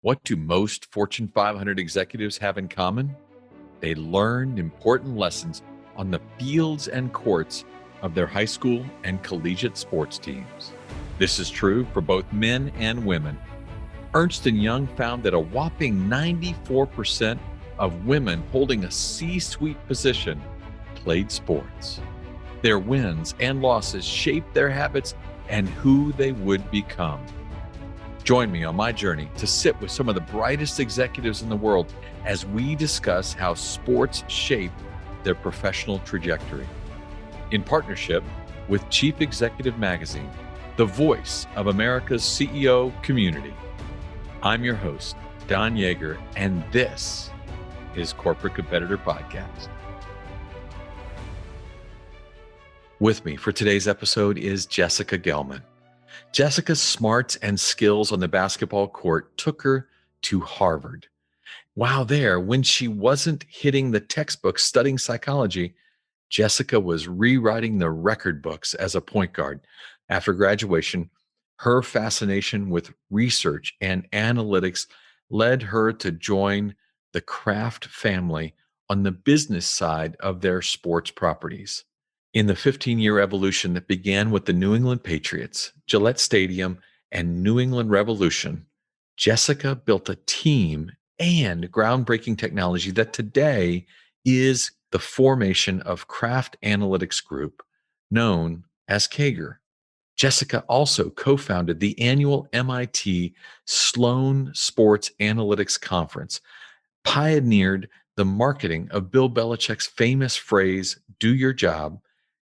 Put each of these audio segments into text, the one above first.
What do most Fortune 500 executives have in common? They learned important lessons on the fields and courts of their high school and collegiate sports teams. This is true for both men and women. Ernst & Young found that a whopping 94% of women holding a C-suite position played sports. Their wins and losses shaped their habits and who they would become. Join me on my journey to sit with some of the brightest executives in the world as we discuss how sports shape their professional trajectory. In partnership with Chief Executive Magazine, the voice of America's CEO community, I'm your host, Don Yeager, and this is Corporate Competitor Podcast. With me for today's episode is Jessica Gelman. Jessica's smarts and skills on the basketball court took her to Harvard. While there, when she wasn't hitting the textbook studying psychology, Jessica was rewriting the record books as a point guard. After graduation, her fascination with research and analytics led her to join the Kraft family on the business side of their sports properties. In the 15-year evolution that began with the New England Patriots, Gillette Stadium, and New England Revolution, Jessica built a team and groundbreaking technology that today is the formation of Kraft Analytics Group, known as KAGR. Jessica also co-founded the annual MIT Sloan Sports Analytics Conference, pioneered the marketing of Bill Belichick's famous phrase, "Do your job,"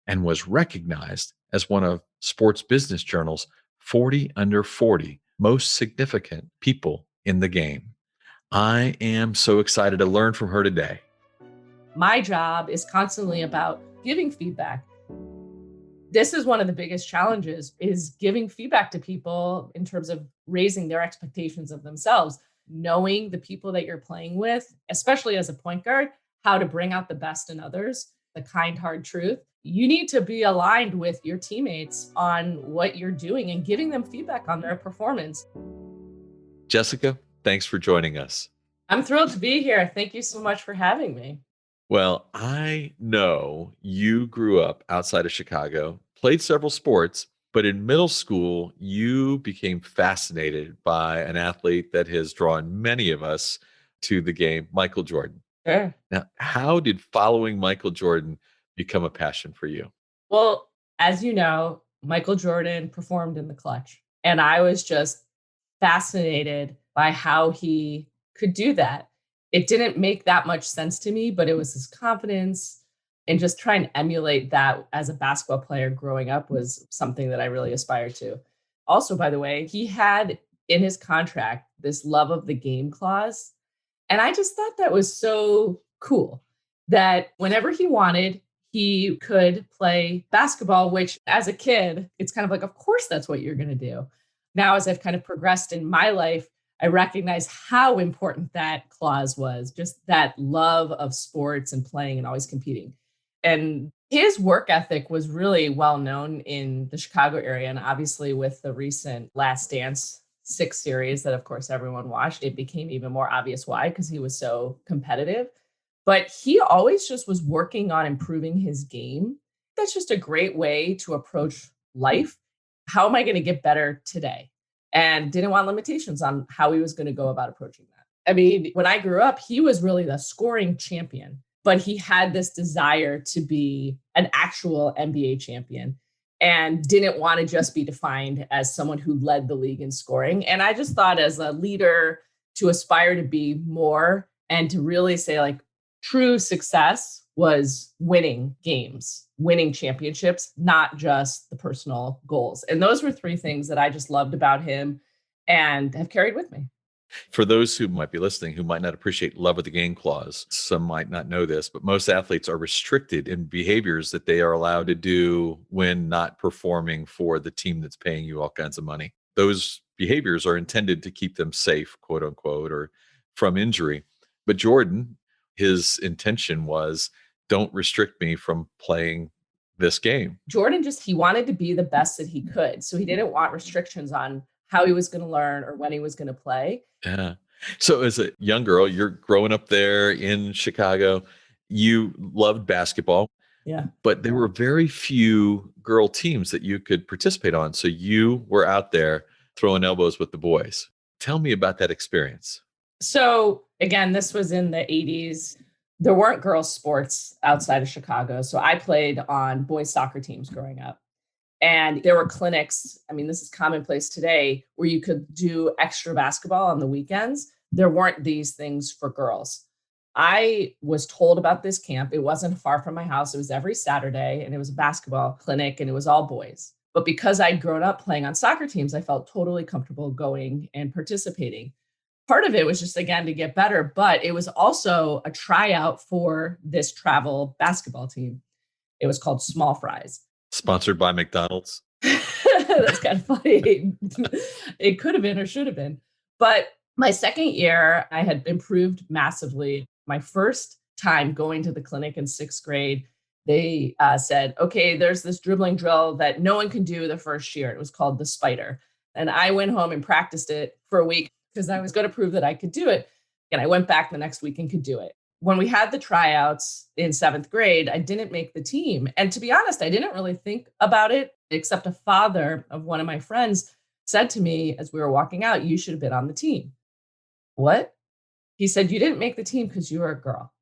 and was recognized as one of Sports Business Journal's 40 under 40 most significant people in the game. I am so excited to learn from her today. My job is constantly about giving feedback. This is one of the biggest challenges, is giving feedback to people in terms of raising their expectations of themselves, knowing the people that you're playing with, especially as a point guard, how to bring out the best in others, the kind, hard truth. You need to be aligned with your teammates on what you're doing and giving them feedback on their performance. Jessica, thanks for joining us. I'm thrilled to be here. Thank you so much for having me. Well, I know you grew up outside of Chicago, played several sports, but in middle school, you became fascinated by an athlete that has drawn many of us to the game, Michael Jordan. Sure. Now, how did following Michael Jordan become a passion for you? Well, as you know, Michael Jordan performed in the clutch, and I was just fascinated by how he could do that. It didn't make that much sense to me, but it was his confidence, and just trying to emulate that as a basketball player growing up was something that I really aspired to. Also, by the way, he had in his contract this love of the game clause. And I just thought that was so cool that whenever he wanted, he could play basketball, which as a kid, it's kind of like, of course, that's what you're going to do. Now, as I've kind of progressed in my life, I recognize how important that clause was, just that love of sports and playing and always competing. And his work ethic was really well known in the Chicago area. And obviously, with the recent Last Dance 6 series that, of course, everyone watched, it became even more obvious why, because he was so competitive. But he always just was working on improving his game. That's just a great way to approach life. How am I going to get better today? And didn't want limitations on how he was going to go about approaching that. I mean, when I grew up, he was really the scoring champion, but he had this desire to be an actual NBA champion and didn't want to just be defined as someone who led the league in scoring. And I just thought, as a leader, to aspire to be more and to really say, like, true success was winning games, winning championships, not just the personal goals. And those were 3 things that I just loved about him and have carried with me. For those who might be listening, who might not appreciate love of the game clause, some might not know this, but most athletes are restricted in behaviors that they are allowed to do when not performing for the team that's paying you all kinds of money. Those behaviors are intended to keep them safe, quote unquote, or from injury. But Jordan, his intention was, don't restrict me from playing this game. Jordan he wanted to be the best that he could. So he didn't want restrictions on how he was going to learn or when he was going to play. Yeah. So as a young girl, you're growing up there in Chicago. You loved basketball, Yeah. but there were very few girl teams that you could participate on. So you were out there throwing elbows with the boys. Tell me about that experience. So again, this was in the 80s. There weren't girls' sports outside of Chicago. So I played on boys' soccer teams growing up. And there were clinics. I mean, this is commonplace today where you could do extra basketball on the weekends. There weren't these things for girls. I was told about this camp. It wasn't far from my house. It was every Saturday and it was a basketball clinic and it was all boys. But because I'd grown up playing on soccer teams, I felt totally comfortable going and participating. Part of it was just, again, to get better, but it was also a tryout for this travel basketball team. It was called Small Fries. Sponsored by McDonald's. That's kind of funny. It could have been or should have been. But my second year, I had improved massively. My first time going to the clinic in sixth grade, they said, okay, there's this dribbling drill that no one can do the first year. It was called the spider. And I went home and practiced it for a week because I was going to prove that I could do it. And I went back the next week and could do it. When we had the tryouts in seventh grade, I didn't make the team. And to be honest, I didn't really think about it, except a father of one of my friends said to me as we were walking out, you should have been on the team. What? He said, you didn't make the team because you were a girl.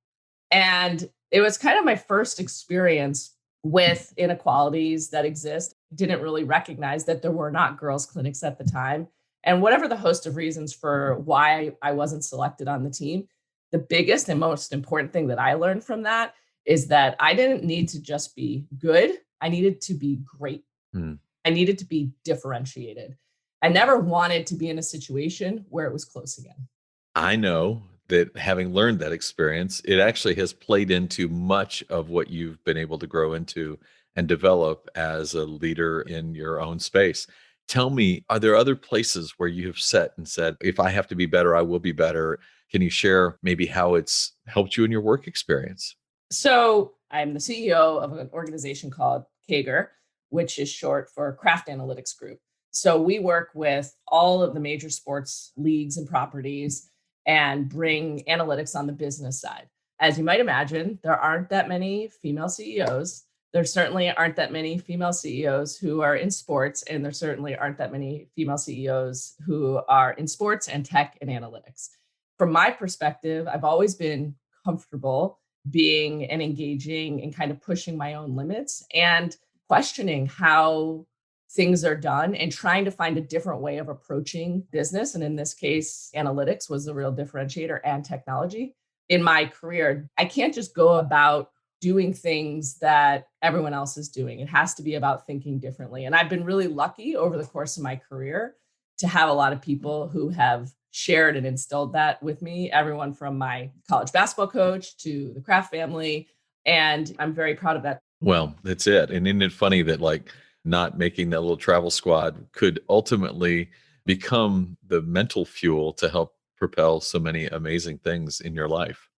And it was kind of my first experience with inequalities that exist. Didn't really recognize that there were not girls' clinics at the time. And whatever the host of reasons for why I wasn't selected on the team, the biggest and most important thing that I learned from that is that I didn't need to just be good. I needed to be great. Hmm. I needed to be differentiated. I never wanted to be in a situation where it was close again. I know that having learned that experience, it actually has played into much of what you've been able to grow into and develop as a leader in your own space. Tell me, are there other places where you have set and said, if I have to be better, I will be better? Can you share maybe how it's helped you in your work experience? So I'm the CEO of an organization called KAGR, which is short for Kraft Analytics Group. So we work with all of the major sports leagues and properties and bring analytics on the business side. As you might imagine, there aren't that many female CEOs. There certainly aren't that many female CEOs who are in sports, and there certainly aren't that many female CEOs who are in sports and tech and analytics. From my perspective, I've always been comfortable being and engaging and kind of pushing my own limits and questioning how things are done and trying to find a different way of approaching business. And in this case, analytics was the real differentiator and technology. In my career, I can't just go about doing things that everyone else is doing. It has to be about thinking differently. And I've been really lucky over the course of my career to have a lot of people who have shared and instilled that with me, everyone from my college basketball coach to the Kraft family. And I'm very proud of that. Well, that's it. And isn't it funny that like not making that little travel squad could ultimately become the mental fuel to help propel so many amazing things in your life?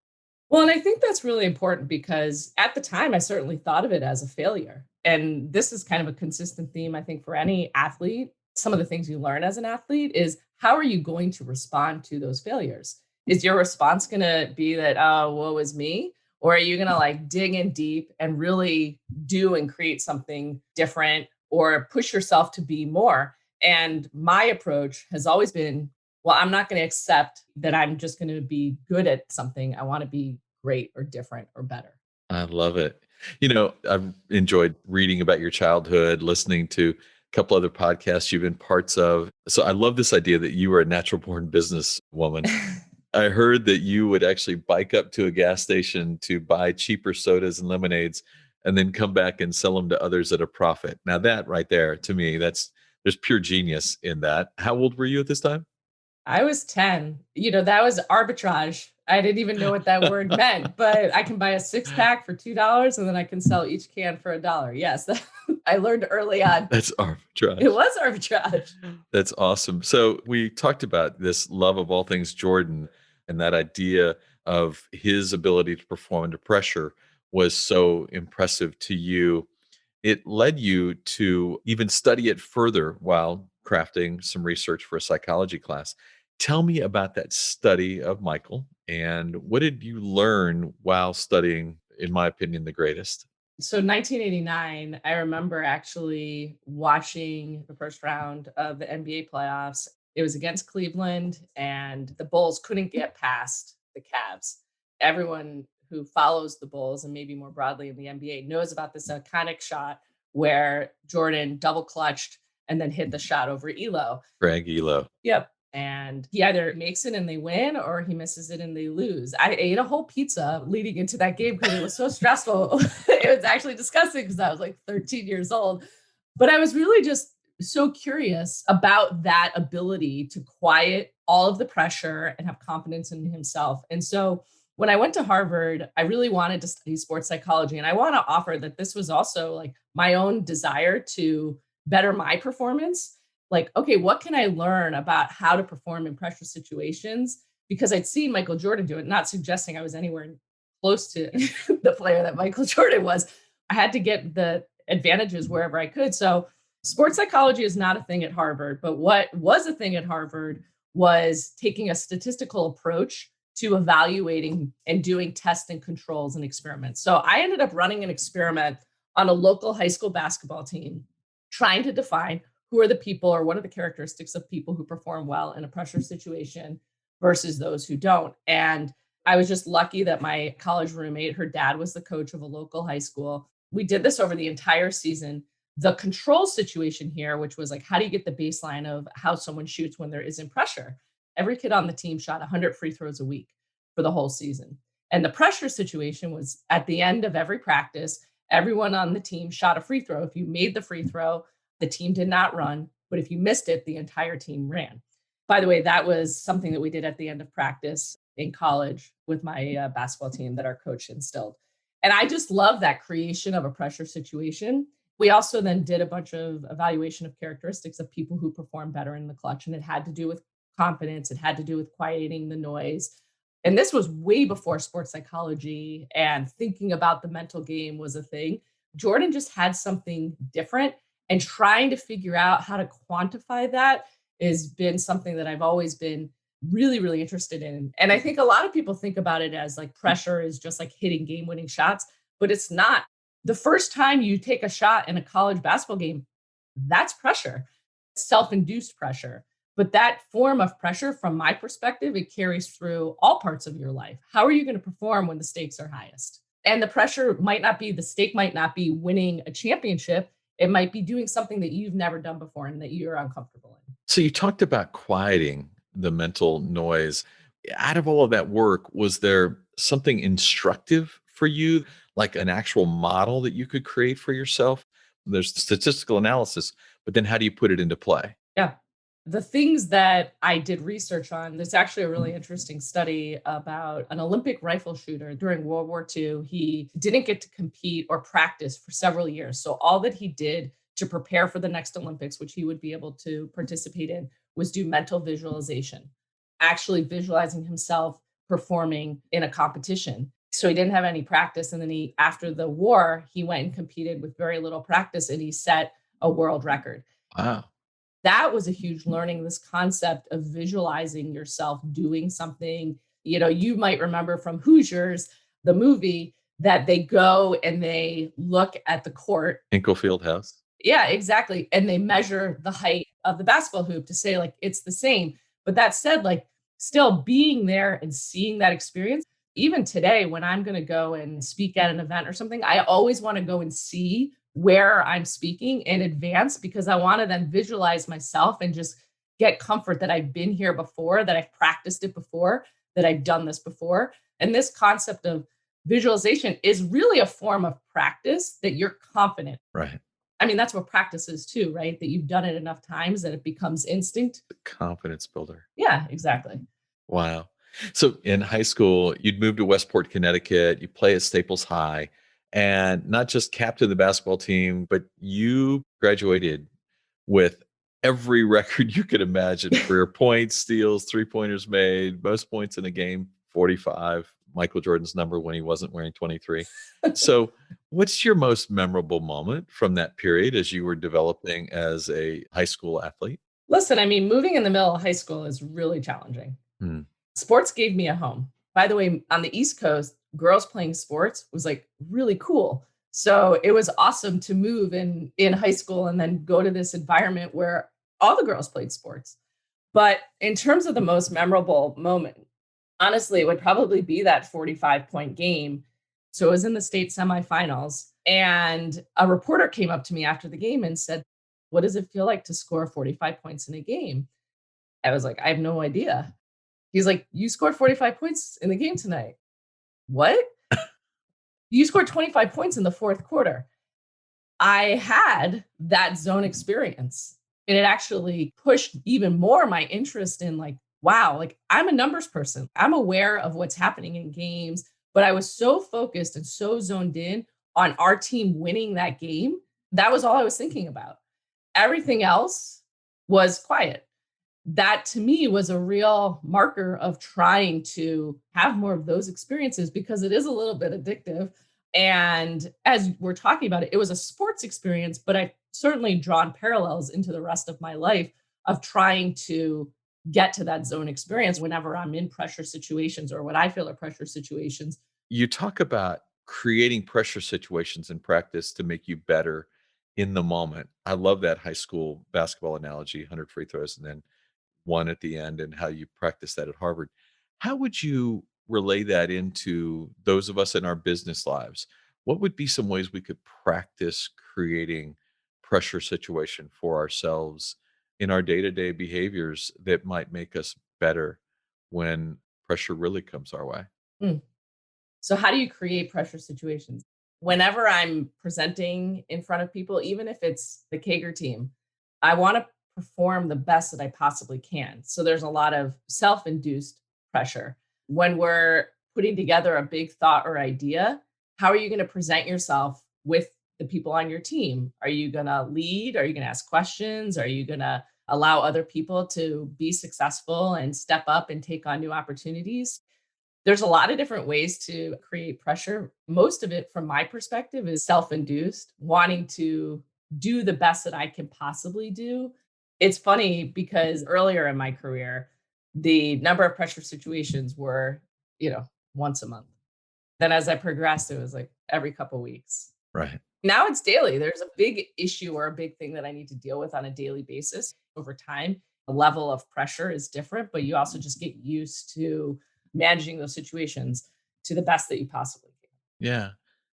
Well, and I think that's really important because at the time, I certainly thought of it as a failure. And this is kind of a consistent theme, I think, for any athlete. Some of the things you learn as an athlete is how are you going to respond to those failures? Is your response going to be that, oh, woe is me? Or are you going to like dig in deep and really do and create something different or push yourself to be more? And my approach has always been, well, I'm not going to accept that I'm just going to be good at something. I want to be great or different or better. I love it. I've enjoyed reading about your childhood, listening to a couple other podcasts you've been parts of. So I love this idea that you were a natural born businesswoman. I heard that you would actually bike up to a gas station to buy cheaper sodas and lemonades and then come back and sell them to others at a profit. Now that right there, to me, there's pure genius in that. How old were you at this time? I was 10. That was arbitrage. I didn't even know what that word meant, but I can buy a six pack for $2 and then I can sell each can for $1. Yes, I learned early on. That's It arbitrage. was arbitrage. That's awesome. So we talked about this love of all things Jordan and that idea of his ability to perform under pressure was so impressive to you. It led you to even study it further while crafting some research for a psychology class. Tell me about that study of Michael and what did you learn while studying, in my opinion, the greatest? So 1989, I remember actually watching the first round of the NBA playoffs. It was against Cleveland, and the Bulls couldn't get past the Cavs. Everyone who follows the Bulls, and maybe more broadly in the NBA, knows about this iconic shot where Jordan double clutched and then hit the shot over Elo. Greg Elo. Yep. And he either makes it and they win or he misses it and they lose. I ate a whole pizza leading into that game because it was so stressful. It was actually disgusting because I was like 13 years old. But I was really just so curious about that ability to quiet all of the pressure and have confidence in himself. And so when I went to Harvard, I really wanted to study sports psychology. And I want to offer that this was also like my own desire to better my performance. Like, okay, what can I learn about how to perform in pressure situations? Because I'd seen Michael Jordan do it, not suggesting I was anywhere close to the player that Michael Jordan was. I had to get the advantages wherever I could. So, sports psychology is not a thing at Harvard, but what was a thing at Harvard was taking a statistical approach to evaluating and doing tests and controls and experiments. So, I ended up running an experiment on a local high school basketball team, trying to define who are the people or what are the characteristics of people who perform well in a pressure situation versus those who don't. And I was just lucky that my college roommate, her dad was the coach of a local high school. We did this over the entire season. The control situation here, which was like, how do you get the baseline of how someone shoots when there isn't pressure? Every kid on the team shot 100 free throws a week for the whole season. And the pressure situation was at the end of every practice, everyone on the team shot a free throw. If you made the free throw, the team did not run, but if you missed it, the entire team ran. By the way, that was something that we did at the end of practice in college with my basketball team that our coach instilled. And I just love that creation of a pressure situation. We also then did a bunch of evaluation of characteristics of people who perform better in the clutch. And it had to do with confidence, it had to do with quieting the noise. And this was way before sports psychology and thinking about the mental game was a thing. Jordan just had something different, and trying to figure out how to quantify that has been something that I've always been really, really interested in. And I think a lot of people think about it as like pressure is just like hitting game winning shots, but it's not. The first time you take a shot in a college basketball game, that's pressure, self induced pressure. But that form of pressure, from my perspective, it carries through all parts of your life. How are you going to perform when the stakes are highest? And the pressure might not be, the stake might not be winning a championship. It might be doing something that you've never done before and that you're uncomfortable in. So you talked about quieting the mental noise. Out of all of that work, was there something instructive for you, like an actual model that you could create for yourself? There's statistical analysis, but then how do you put it into play? Yeah. The things that I did research on, there's actually a really interesting study about an Olympic rifle shooter during World War II. He didn't get to compete or practice for several years. So all that he did to prepare for the next Olympics, which he would be able to participate in, was do mental visualization, actually visualizing himself performing in a competition. So he didn't have any practice. And then after the war, he went and competed with very little practice and he set a world record. Wow. That was a huge learning, this concept of visualizing yourself doing something. You know, you might remember from Hoosiers, the movie, that they go and they look at the court. Hinkle Field House. Yeah, exactly. And they measure the height of the basketball hoop to say, like, it's the same. But that said, like, still being there and seeing that experience, even today, when I'm going to go and speak at an event or something, I always want to go and see where I'm speaking in advance because I want to then visualize myself and just get comfort that I've been here before, that I've practiced it before, that I've done this before. And this concept of visualization is really a form of practice that you're confident. Right. I mean, that's what practice is too, right? That you've done it enough times that it becomes instinct. The confidence builder. Yeah, exactly. Wow. So in high school, you'd move to Westport, Connecticut, you play at Staples High, and not just captain the basketball team, but you graduated with every record you could imagine: career points, steals, three-pointers made, most points in a game, 45, Michael Jordan's number when he wasn't wearing 23. So what's your most memorable moment from that period as you were developing as a high school athlete? Listen, I mean, moving in the middle of high school is really challenging. Hmm. Sports gave me a home. By the way, on the East Coast, girls playing sports was like really cool. So it was awesome to move in high school and then go to this environment where all the girls played sports. But in terms of the most memorable moment, honestly, it would probably be that 45-point game. So it was in the state semifinals. And a reporter came up to me after the game and said, "What does it feel like to score 45 points in a game?" I was like, "I have no idea." He's like, "You scored 45 points in the game tonight." "What?" "You scored 25 points in the fourth quarter." I had that zone experience, and it actually pushed even more my interest in like, wow, like I'm a numbers person. I'm aware of what's happening in games, but I was so focused and so zoned in on our team winning that game. That was all I was thinking about. Everything else was quiet. That to me was a real marker of trying to have more of those experiences because it is a little bit addictive. And as we're talking about it, it was a sports experience, but I've certainly drawn parallels into the rest of my life of trying to get to that zone experience whenever I'm in pressure situations or what I feel are pressure situations. You talk about creating pressure situations in practice to make you better in the moment. I love that high school basketball analogy, 100 free throws and then one at the end, and how you practice that at Harvard. How would you relay that into those of us in our business lives? What would be some ways we could practice creating pressure situation for ourselves in our day-to-day behaviors that might make us better when pressure really comes our way? Mm. So, how do you create pressure situations? Whenever I'm presenting in front of people, even if it's the KAGR team, I want to perform the best that I possibly can. So, there's a lot of self induced pressure. When we're putting together a big thought or idea, how are you going to present yourself with the people on your team? Are you going to lead? Are you going to ask questions? Are you going to allow other people to be successful and step up and take on new opportunities? There's a lot of different ways to create pressure. Most of it, from my perspective, is self induced, wanting to do the best that I can possibly do. It's funny because earlier in my career, the number of pressure situations were, once a month. Then as I progressed, it was like every couple weeks. Right. Now it's daily. There's a big issue or a big thing that I need to deal with on a daily basis. Over time, the level of pressure is different, but you also just get used to managing those situations to the best that you possibly can. Yeah.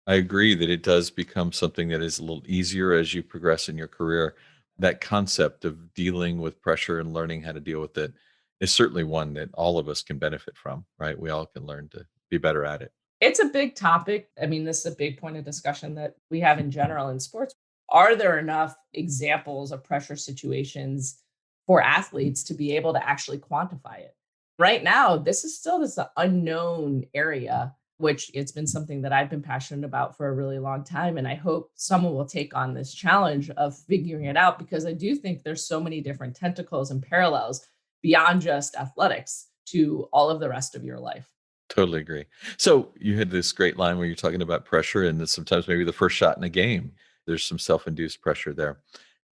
I agree that it does become something that is a little easier as you progress in your career. That concept of dealing with pressure and learning how to deal with it is certainly one that all of us can benefit from, right? We all can learn to be better at it. It's a big topic. I mean, this is a big point of discussion that we have in general in sports. Are there enough examples of pressure situations for athletes to be able to actually quantify it? Right now, this is still this unknown area, which it's been something that I've been passionate about for a really long time. And I hope someone will take on this challenge of figuring it out because I do think there's so many different tentacles and parallels beyond just athletics to all of the rest of your life. Totally agree. So you had this great line where you're talking about pressure and that sometimes maybe the first shot in a game, there's some self-induced pressure there.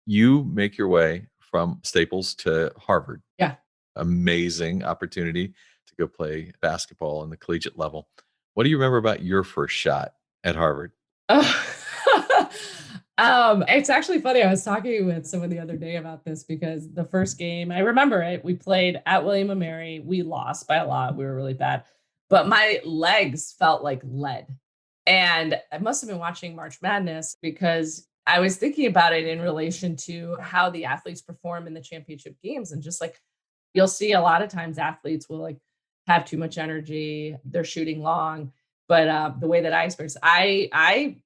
You make your way from Staples to Harvard. Yeah. Amazing opportunity to go play basketball on the collegiate level. What do you remember about your first shot at Harvard? Oh. It's actually funny. I was talking with someone the other day about this because the first game, I remember it. We played at William and Mary. We lost by a lot. We were really bad, but my legs felt like lead. And I must have been watching March Madness because I was thinking about it in relation to how the athletes perform in the championship games. And just like you'll see a lot of times athletes will like have too much energy, they're shooting long. But the way that I experienced, I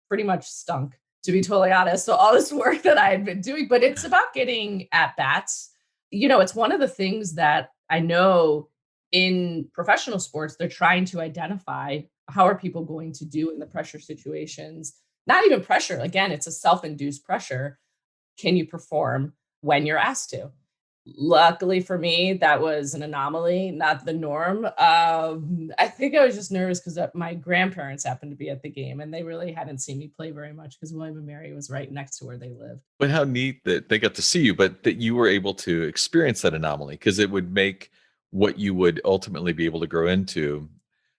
pretty much stunk, to be totally honest. So all this work that I had been doing, but it's about getting at bats. It's one of the things that I know in professional sports, they're trying to identify how are people going to do in the pressure situations. Not even pressure. Again, it's a self-induced pressure. Can you perform when you're asked to? Luckily for me, that was an anomaly, not the norm. I think I was just nervous because my grandparents happened to be at the game and they really hadn't seen me play very much because William and Mary was right next to where they lived. But how neat that they got to see you, but that you were able to experience that anomaly because it would make what you would ultimately be able to grow into,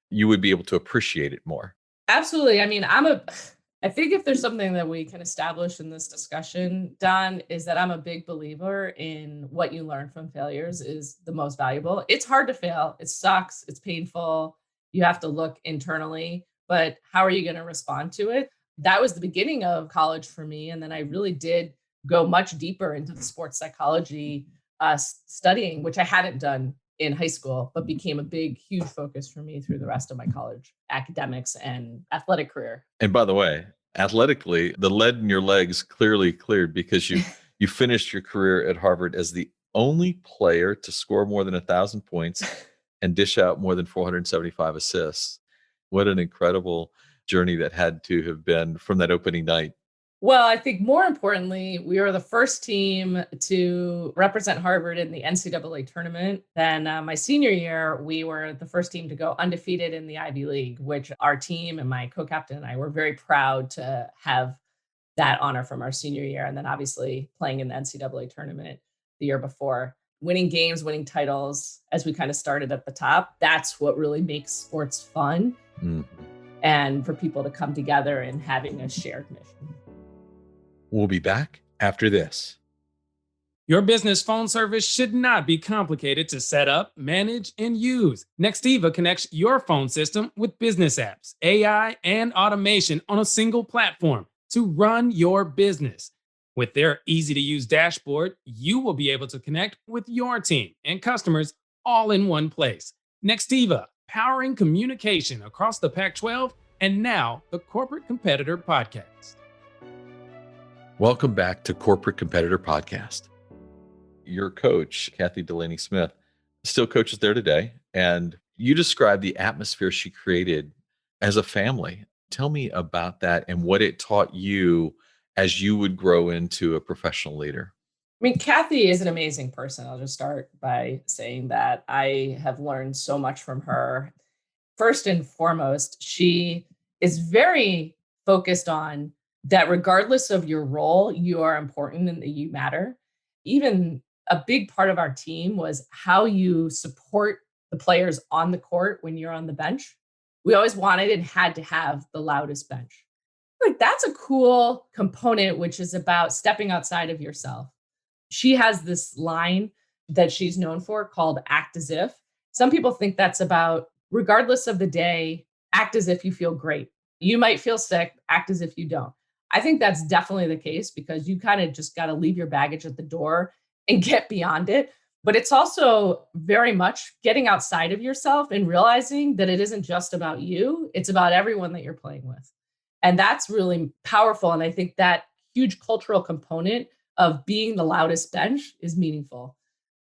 you would be able to appreciate it more. Absolutely. I mean, I think if there's something that we can establish in this discussion, Don, is that I'm a big believer in what you learn from failures is the most valuable. It's hard to fail. It sucks. It's painful. You have to look internally, but how are you going to respond to it? That was the beginning of college for me. And then I really did go much deeper into the sports psychology studying, which I hadn't done in high school, but became a big, huge focus for me through the rest of my college academics and athletic career. And by the way, athletically, the lead in your legs clearly cleared because you finished your career at Harvard as the only player to score more than 1,000 points and dish out more than 475 assists. What an incredible journey that had to have been from that opening night. Well, I think more importantly, we were the first team to represent Harvard in the NCAA tournament. Then my senior year, we were the first team to go undefeated in the Ivy League, which our team and my co-captain and I were very proud to have that honor from our senior year. And then obviously playing in the NCAA tournament the year before, winning games, winning titles, as we kind of started at the top. That's what really makes sports fun Mm. and for people to come together and having a shared mission. We'll be back after this. Your business phone service should not be complicated to set up, manage, and use. Nextiva connects your phone system with business apps, AI, and automation on a single platform to run your business. With their easy-to-use dashboard, you will be able to connect with your team and customers all in one place. Nextiva, powering communication across the Pac-12 and now the Corporate Competitor Podcast. Welcome back to Corporate Competitor Podcast. Your coach, Kathy Delaney Smith, still coaches there today. And you described the atmosphere she created as a family. Tell me about that and what it taught you as you would grow into a professional leader. I mean, Kathy is an amazing person. I'll just start by saying that I have learned so much from her. First and foremost, she is very focused on that regardless of your role, you are important and that you matter. Even a big part of our team was how you support the players on the court when you're on the bench. We always wanted and had to have the loudest bench. Like, that's a cool component, which is about stepping outside of yourself. She has this line that she's known for called act as if. Some people think that's about, regardless of the day, act as if you feel great. You might feel sick, act as if you don't. I think that's definitely the case because you kind of just got to leave your baggage at the door and get beyond it. But it's also very much getting outside of yourself and realizing that it isn't just about you, it's about everyone that you're playing with. And that's really powerful. And I think that huge cultural component of being the loudest bench is meaningful.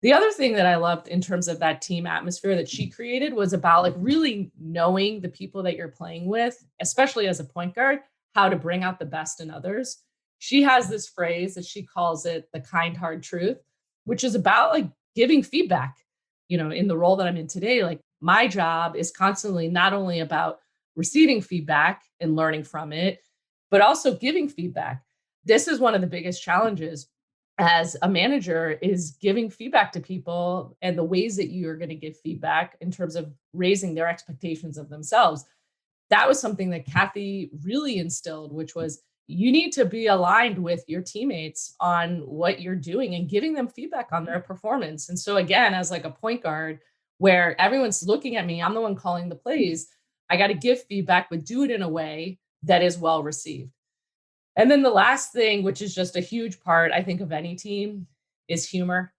The other thing that I loved in terms of that team atmosphere that she created was about like really knowing the people that you're playing with, especially as a point guard, how to bring out the best in others. She has this phrase that she calls it the kind, hard truth, which is about like giving feedback. You know, in the role that I'm in today, like my job is constantly not only about receiving feedback and learning from it, but also giving feedback. This is one of the biggest challenges as a manager is giving feedback to people and the ways that you are going to give feedback in terms of raising their expectations of themselves. That was something that Kathy really instilled, which was you need to be aligned with your teammates on what you're doing and giving them feedback on their performance. And so again, as like a point guard where everyone's looking at me, I'm the one calling the plays. I got to give feedback, but do it in a way that is well received. And then the last thing, which is just a huge part, I think, of any team, is humor.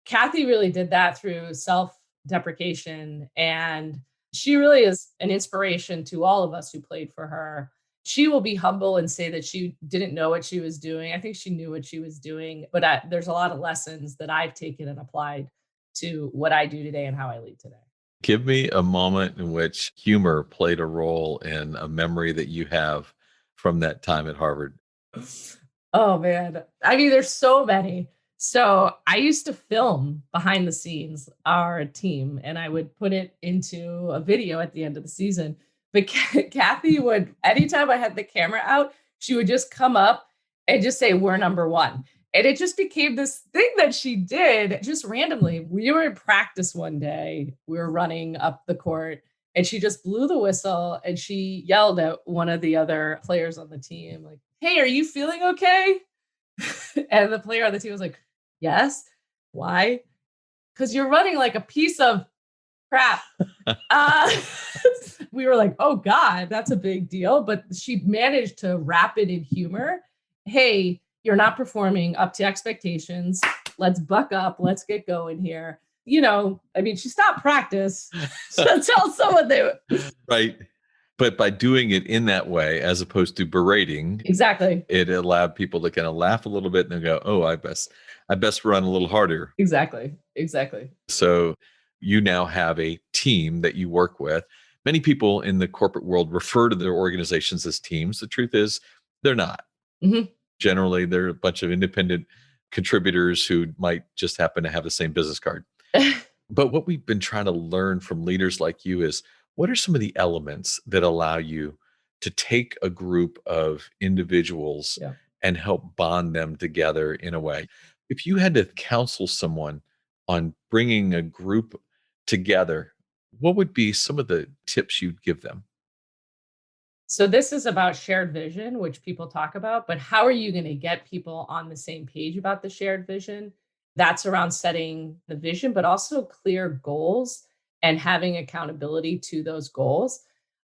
Kathy really did that through self-deprecation. And she really is an inspiration to all of us who played for her. She will be humble and say that she didn't know what she was doing. I think she knew what she was doing, but there's a lot of lessons that I've taken and applied to what I do today and how I lead today. Give me a moment in which humor played a role in a memory that you have from that time at Harvard. Oh man. I mean, there's so many. So I used to film behind the scenes our team and I would put it into a video at the end of the season. But Kathy would, anytime I had the camera out, she would just come up and just say, "We're number one." And it just became this thing that she did just randomly. We were in practice one day, we were running up the court, and she just blew the whistle and she yelled at one of the other players on the team, like, "Hey, are you feeling okay?" And the player on the team was like, "Yes." "Why?" "'Cause you're running like a piece of crap." Uh, we were like, "Oh God, that's a big deal." But she managed to wrap it in humor. "Hey, you're not performing up to expectations. Let's buck up. Let's get going here." I mean, she stopped practice to tell someone they Right. But by doing it in that way, as opposed to berating, exactly, it allowed people to kind of laugh a little bit and then go, "Oh, I best run a little harder." exactly. So you now have a team that you work with. Many people in the corporate world refer to their organizations as teams. The truth is, they're not. Mhm. Generally, they're a bunch of independent contributors who might just happen to have the same business card. But what we've been trying to learn from leaders like you is, what are some of the elements that allow you to take a group of individuals Yeah. and help bond them together in a way? If you had to counsel someone on bringing a group together, what would be some of the tips you'd give them? So this is about shared vision, which people talk about, but how are you going to get people on the same page about the shared vision? That's around setting the vision, but also clear goals and having accountability to those goals.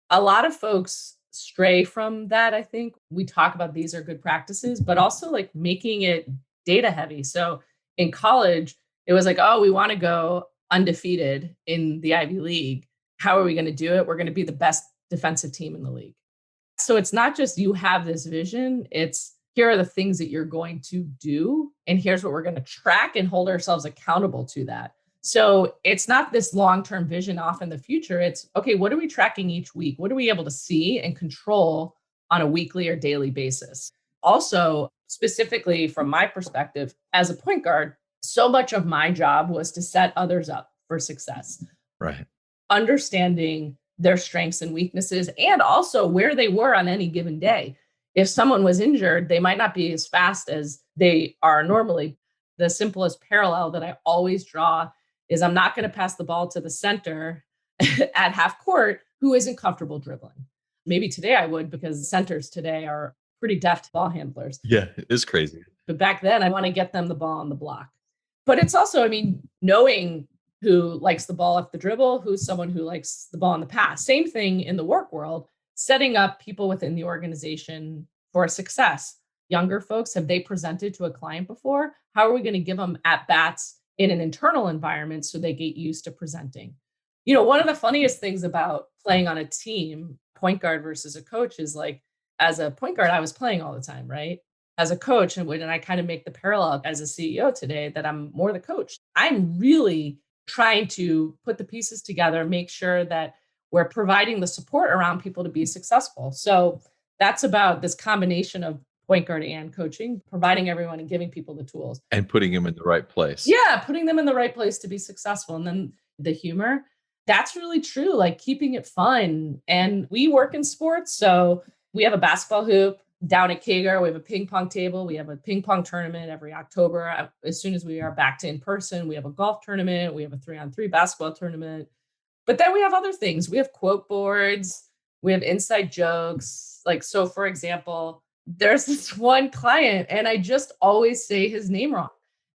A lot of folks stray from that, I think. We talk about these are good practices, but also like making it data heavy. So in college, it was like, "Oh, we want to go undefeated in the Ivy League. How are we going to do it? We're going to be the best defensive team in the league." So it's not just you have this vision, it's here are the things that you're going to do, and here's what we're going to track and hold ourselves accountable to that. So it's not this long term vision off in the future. It's okay, what are we tracking each week? What are we able to see and control on a weekly or daily basis? Also, specifically from my perspective as a point guard, so much of my job was to set others up for success, Right. understanding their strengths and weaknesses and also where they were on any given day. If someone was injured, they might not be as fast as they are normally. The simplest parallel that I always draw is I'm not going to pass the ball to the center at half court who isn't comfortable dribbling. Maybe today I would because centers today are pretty deft ball handlers. Yeah, it's crazy. But back then, I want to get them the ball on the block. But it's also, I mean, knowing who likes the ball off the dribble, who's someone who likes the ball on the pass. Same thing in the work world, setting up people within the organization for success. Younger folks, have they presented to a client before? How are we going to give them at bats in an internal environment so they get used to presenting? One of the funniest things about playing on a team, point guard versus a coach, is like, as a point guard, I was playing all the time, right? As a coach, and I kind of make the parallel as a CEO today that I'm more the coach. I'm really trying to put the pieces together, make sure that we're providing the support around people to be successful. So that's about this combination of point guard and coaching, providing everyone and giving people the tools. And putting them in the right place. Yeah, putting them in the right place to be successful. And then the humor, that's really true, like keeping it fun. And we work in sports. So we have a basketball hoop down at KAGR. We have a ping pong table. We have a ping pong tournament every October. As soon as we are back to in person, we have a golf tournament. We have a 3-on-3 basketball tournament. But then we have other things. We have quote boards. We have inside jokes. Like, so for example, there's this one client and I just always say his name wrong.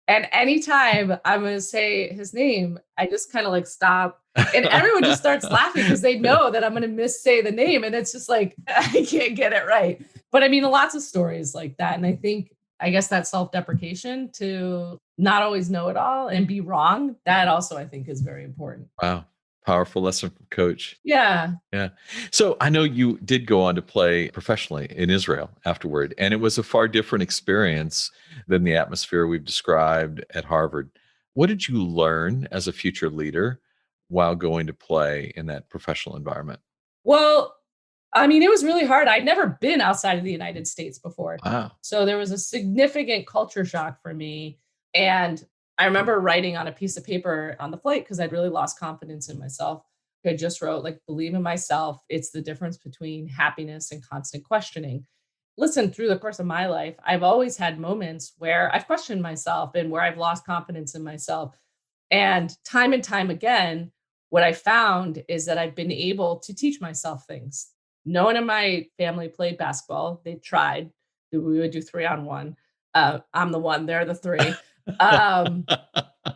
And anytime I'm going to say his name, I just kind of like stop and everyone just starts laughing because they know that I'm going to missay the name. And it's just like, I can't get it right. But I mean, lots of stories like that. And I guess that self-deprecation to not always know it all and be wrong, that also I think is very important. Wow. Powerful lesson from coach. Yeah. Yeah. So I know you did go on to play professionally in Israel afterward, and it was a far different experience than the atmosphere we've described at Harvard. What did you learn as a future leader while going to play in that professional environment? Well, I mean, it was really hard. I'd never been outside of the United States before. Wow. So there was a significant culture shock for me. And I remember writing on a piece of paper on the flight because I'd really lost confidence in myself. I just wrote, like, believe in myself. It's the difference between happiness and constant questioning. Listen, through the course of my life, I've always had moments where I've questioned myself and where I've lost confidence in myself. And time again, what I found is that I've been able to teach myself things. No one in my family played basketball. They tried. We would do 3-on-1. I'm the one, they're the three. Um,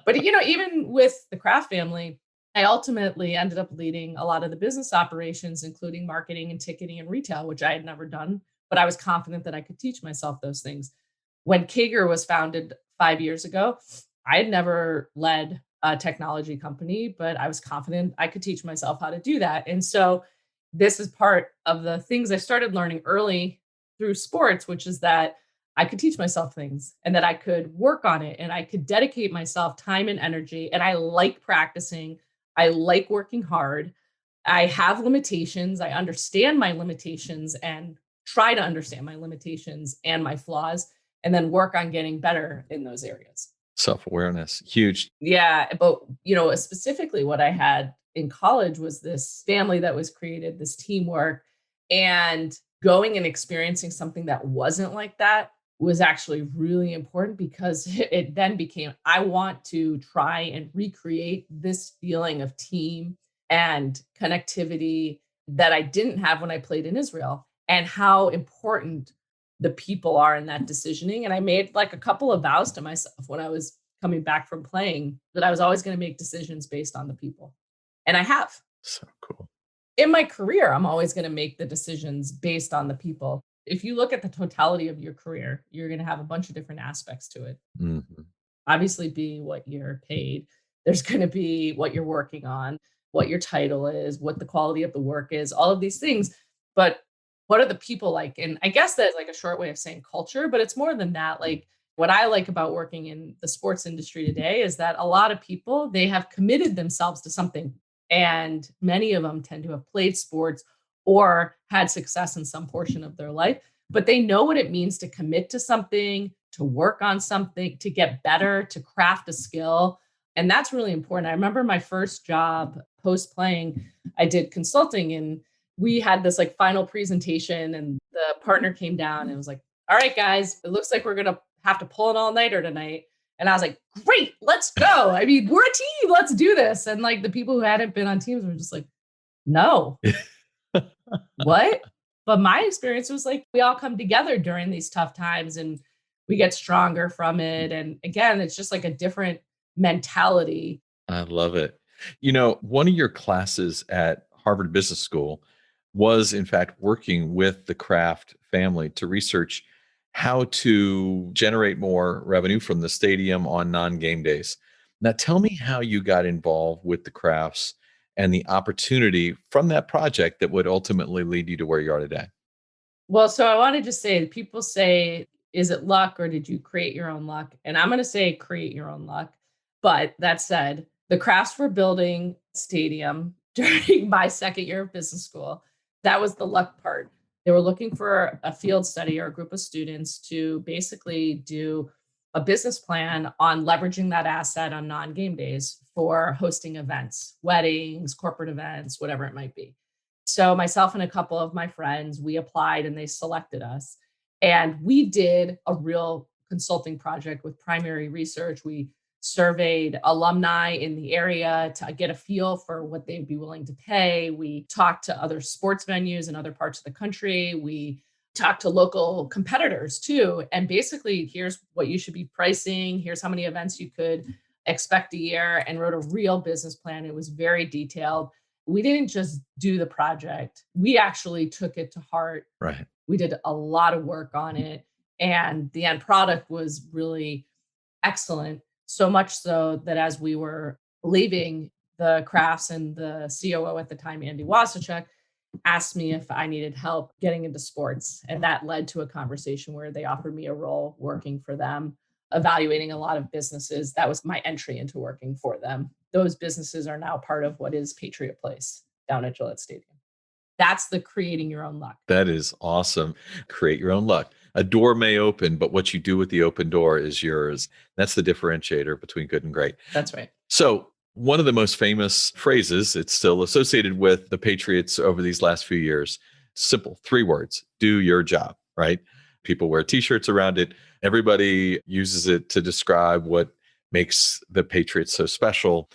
but even with the Kraft family, I ultimately ended up leading a lot of the business operations, including marketing and ticketing and retail, which I had never done, but I was confident that I could teach myself those things. When KAGR was founded 5 years ago, I had never led a technology company, but I was confident I could teach myself how to do that. And so this is part of the things I started learning early through sports, which is that I could teach myself things and that I could work on it and I could dedicate myself time and energy. And I like practicing. I like working hard. I have limitations. I understand my limitations and try to understand my limitations and my flaws, and then work on getting better in those areas. Self-awareness, huge. Yeah, but specifically what I had in college was this family that was created, this teamwork, and going and experiencing something that wasn't like that was actually really important because it then became, I want to try and recreate this feeling of team and connectivity that I didn't have when I played in Israel, and how important the people are in that decisioning. And I made like a couple of vows to myself when I was coming back from playing that I was always going to make decisions based on the people. And I have. So cool. In my career, I'm always going to make the decisions based on the people. If you look at the totality of your career, you're going to have a bunch of different aspects to it. Mhm. Obviously, be what you're paid. There's going to be what you're working on, what your title is, what the quality of the work is, all of these things. But what are the people like? And I guess that's like a short way of saying culture, but it's more than that. Like, what I like about working in the sports industry today is that a lot of people, they have committed themselves to something. And many of them tend to have played sports or had success in some portion of their life, but they know what it means to commit to something, to work on something, to get better, to craft a skill. And that's really important. I remember my first job post playing, I did consulting, and we had this like final presentation, and the partner came down and was like, all right, guys, it looks like we're going to have to pull an all nighter tonight. And I was like, great, let's go. I mean, we're a team. Let's do this. And like the people who hadn't been on teams were just like, no, what? But my experience was like, we all come together during these tough times and we get stronger from it. And again, it's just like a different mentality. I love it. One of your classes at Harvard Business School was, in fact, working with the Kraft family to research how to generate more revenue from the stadium on non-game days. Now, tell me how you got involved with the Krafts and the opportunity from that project that would ultimately lead you to where you are today. Well, so I want to just say, people say, is it luck or did you create your own luck? And I'm going to say create your own luck. But that said, the Crafts were building stadium during my second year of business school. That was the luck part. They were looking for a field study or a group of students to basically do a business plan on leveraging that asset on non-game days for hosting events, weddings, corporate events, whatever it might be. So myself and a couple of my friends, we applied and they selected us. And we did a real consulting project with primary research. We surveyed alumni in the area to get a feel for what they'd be willing to pay. We talked to other sports venues in other parts of the country. We talked to local competitors too. And basically, here's what you should be pricing. Here's how many events you could expect a year, and wrote a real business plan. It was very detailed. We didn't just do the project, we actually took it to heart. Right. We did a lot of work on it, and the end product was really excellent. So much so that as we were leaving, the Crafts and the COO at the time, Andy Wasachuk, asked me if I needed help getting into sports. And that led to a conversation where they offered me a role working for them, evaluating a lot of businesses. That was my entry into working for them. Those businesses are now part of what is Patriot Place down at Gillette Stadium. That's the creating your own luck. That is awesome. Create your own luck. A door may open, but what you do with the open door is yours. That's the differentiator between good and great. That's right. So, one of the most famous phrases, it's still associated with the Patriots over these last few years. Simple, 3 words: do your job, right? People wear t-shirts around it. Everybody uses it to describe what makes the Patriots so special.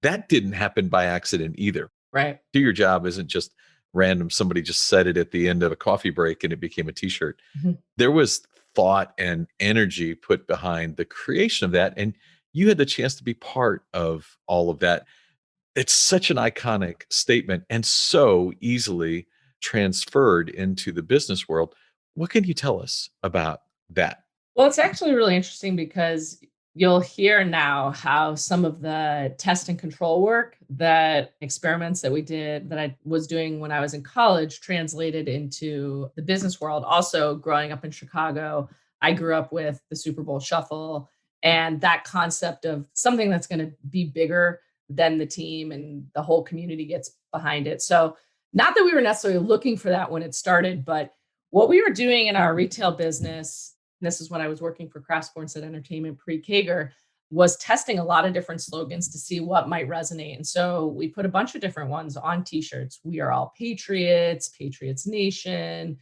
That didn't happen by accident either. Right. Do your job isn't just random. Somebody just said it at the end of a coffee break and it became a t-shirt. Mhm. There was thought and energy put behind the creation of that. And you had the chance to be part of all of that. It's such an iconic statement and so easily transferred into the business world. What can you tell us about that? Well, it's actually really interesting because you'll hear now how some of the test and control work, that experiments that we did, that I was doing when I was in college, translated into the business world. Also, growing up in Chicago, I grew up with the Super Bowl shuffle and that concept of something that's going to be bigger than the team and the whole community gets behind it. So, not that we were necessarily looking for that when it started, but what we were doing in our retail business, this is when I was working for Kraft Sports and Entertainment pre-KAGR, was testing a lot of different slogans to see what might resonate. And so we put a bunch of different ones on t-shirts. We are all Patriots, Patriots Nation,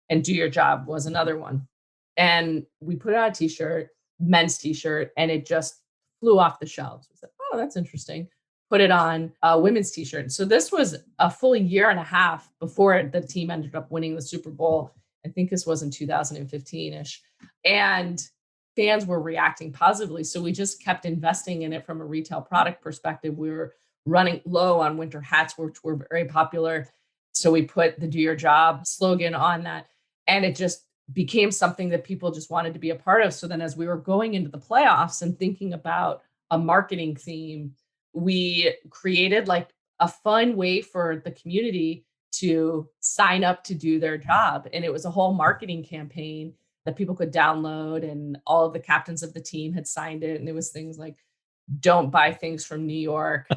and do your job was another one. And we put it on a t-shirt, men's t-shirt, and it just flew off the shelves. We said, oh, that's interesting. Put it on a women's t-shirt. So this was a full year and a half before the team ended up winning the Super Bowl. I think this was in 2015-ish. And fans were reacting positively. So we just kept investing in it from a retail product perspective. We were running low on winter hats, which were very popular. So we put the do your job slogan on that. And it just became something that people just wanted to be a part of. So then as we were going into the playoffs and thinking about a marketing theme, we created like a fun way for the community to sign up to do their job. And it was a whole marketing campaign that people could download, and all of the captains of the team had signed it. And it was things like, don't buy things from New York.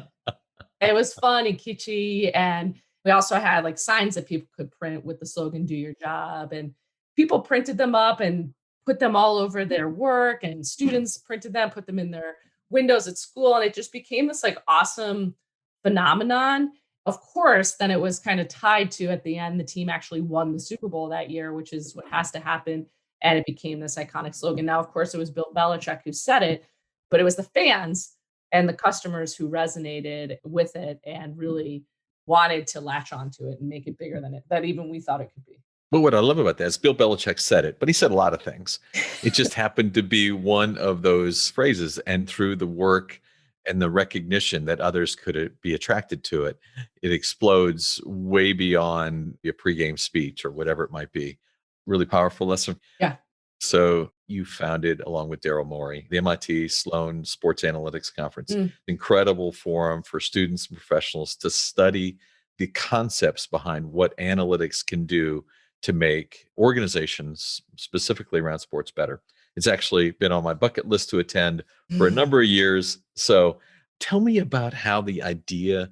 It was fun and kitschy. And we also had like signs that people could print with the slogan, do your job. And people printed them up and put them all over their work, and students printed them, put them in their windows at school. And it just became this like awesome phenomenon. Of course, then it was kind of tied to, at the end, the team actually won the Super Bowl that year, which is what has to happen. And it became this iconic slogan. Now, of course, it was Bill Belichick who said it, but it was the fans and the customers who resonated with it and really wanted to latch onto it and make it bigger than it, that even we thought it could be. Well, what I love about that is Bill Belichick said it, but he said a lot of things. It just happened to be one of those phrases. And through the work and the recognition that others could be attracted to it, it explodes way beyond a pregame speech or whatever it might be. Really powerful lesson. Yeah. So you founded, along with Daryl Morey, the MIT Sloan Sports Analytics Conference, incredible forum for students and professionals to study the concepts behind what analytics can do to make organizations, specifically around sports, better. It's actually been on my bucket list to attend for a number of years. So tell me about how the idea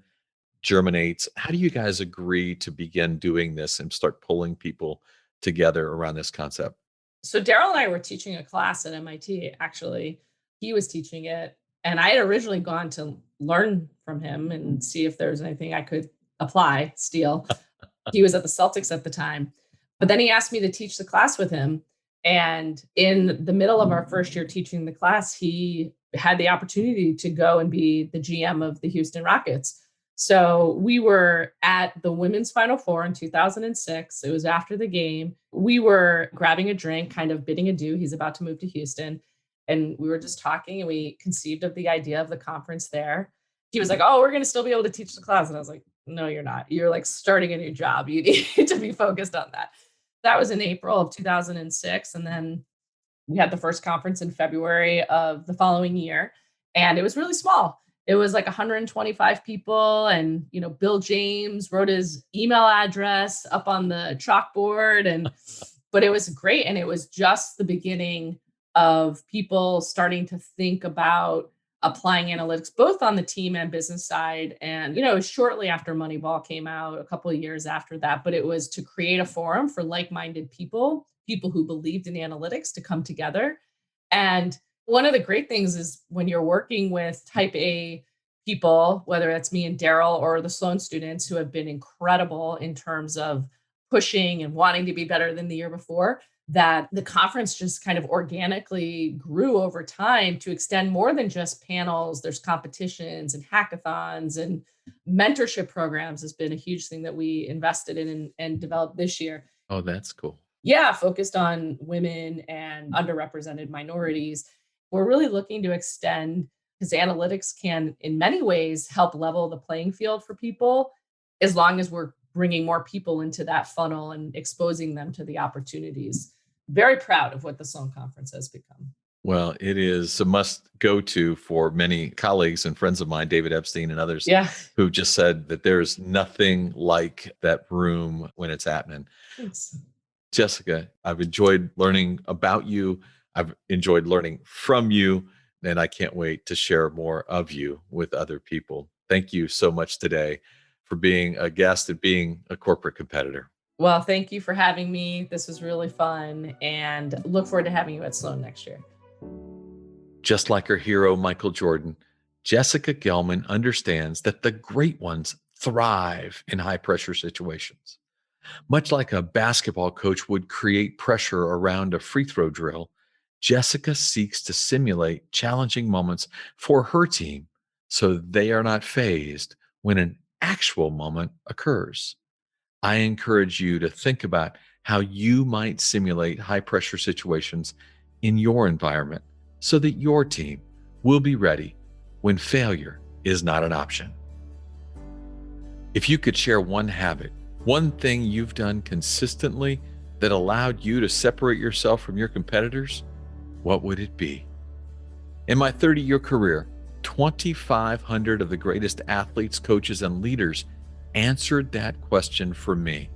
germinates. How do you guys agree to begin doing this and start pulling people together around this concept? So Daryl and I were teaching a class at MIT, actually. He was teaching it. And I had originally gone to learn from him and see if there's anything I could apply, steal. He was at the Celtics at the time. But then he asked me to teach the class with him. And in the middle of our first year teaching the class, he had the opportunity to go and be the GM of the Houston Rockets. So we were at the women's Final Four in 2006. It was after the game. We were grabbing a drink, kind of bidding adieu. He's about to move to Houston. And we were just talking, and we conceived of the idea of the conference there. He was like, oh, we're going to still be able to teach the class. And I was like, no, you're not. You're like starting a new job. You need to be focused on that. That was in April of 2006. And then we had the first conference in February of the following year. And it was really small. It was like 125 people. And, Bill James wrote his email address up on the chalkboard. But it was great. And it was just the beginning of people starting to think about applying analytics, both on the team and business side. And, it was shortly after Moneyball came out, a couple of years after that, but it was to create a forum for like-minded people people who believed in analytics to come together. And one of the great things is when you're working with type A people, whether it's me and Daryl or the Sloan students who have been incredible in terms of pushing and wanting to be better than the year before, that the conference just kind of organically grew over time to extend more than just panels. There's competitions and hackathons, and mentorship programs has been a huge thing that we invested in and developed this year. Oh, that's cool. Yeah, focused on women and underrepresented minorities. We're really looking to extend, because analytics can, in many ways, help level the playing field for people as long as we're bringing more people into that funnel and exposing them to the opportunities. Very proud of what the Sloan Conference has become. Well, it is a must go to for many colleagues and friends of mine, David Epstein and others, Yeah. who've just said that there's nothing like that room when it's happening. Thanks. Jessica, I've enjoyed learning about you. I've enjoyed learning from you, and I can't wait to share more of you with other people. Thank you so much today for being a guest and being a corporate competitor. Well, thank you for having me. This was really fun, and look forward to having you at Sloan next year. Just like her hero, Michael Jordan, Jessica Gelman understands that the great ones thrive in high pressure situations. Much like a basketball coach would create pressure around a free throw drill, Jessica seeks to simulate challenging moments for her team so they are not fazed when an actual moment occurs. I encourage you to think about how you might simulate high pressure situations in your environment so that your team will be ready when failure is not an option. If you could share one habit, one thing you've done consistently that allowed you to separate yourself from your competitors, what would it be? In my 30-year career, 2,500 of the greatest athletes, coaches, and leaders answered that question for me.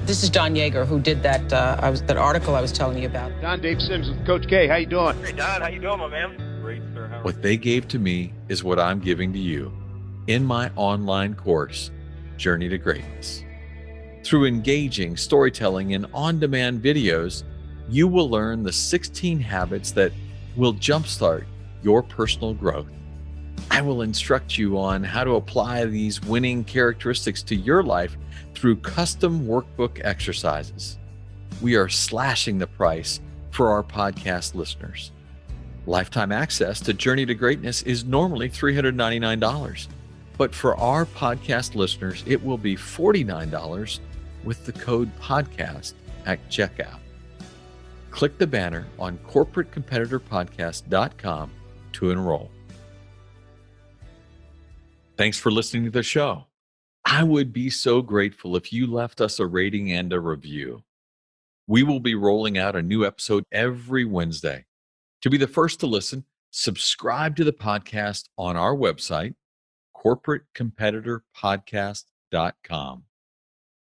This is Don Yeager, who did that article I was telling you about. Don, Dave Sims with Coach K. How you doing? Hey, Don. How you doing, my man? Great, sir. How What they gave to me is what I'm giving to you in my online course, Journey to Greatness. Through engaging storytelling and on-demand videos, you will learn the 16 habits that will jumpstart your personal growth. I will instruct you on how to apply these winning characteristics to your life through custom workbook exercises. We are slashing the price for our podcast listeners. Lifetime access to Journey to Greatness is normally $399, but for our podcast listeners, it will be $49 with the code podcast at checkout. Click the banner on corporatecompetitorpodcast.com to enroll. Thanks for listening to the show. I would be so grateful if you left us a rating and a review. We will be rolling out a new episode every Wednesday. To be the first to listen, subscribe to the podcast on our website, corporatecompetitorpodcast.com.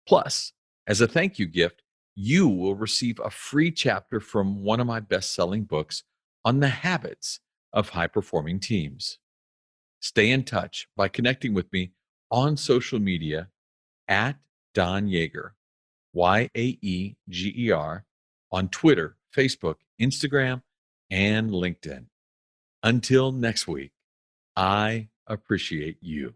Plus, as a thank you gift, you will receive a free chapter from one of my best-selling books on the habits of high-performing teams. Stay in touch by connecting with me on social media at Don Yeager, Yaeger, on Twitter, Facebook, Instagram, and LinkedIn. Until next week, I appreciate you.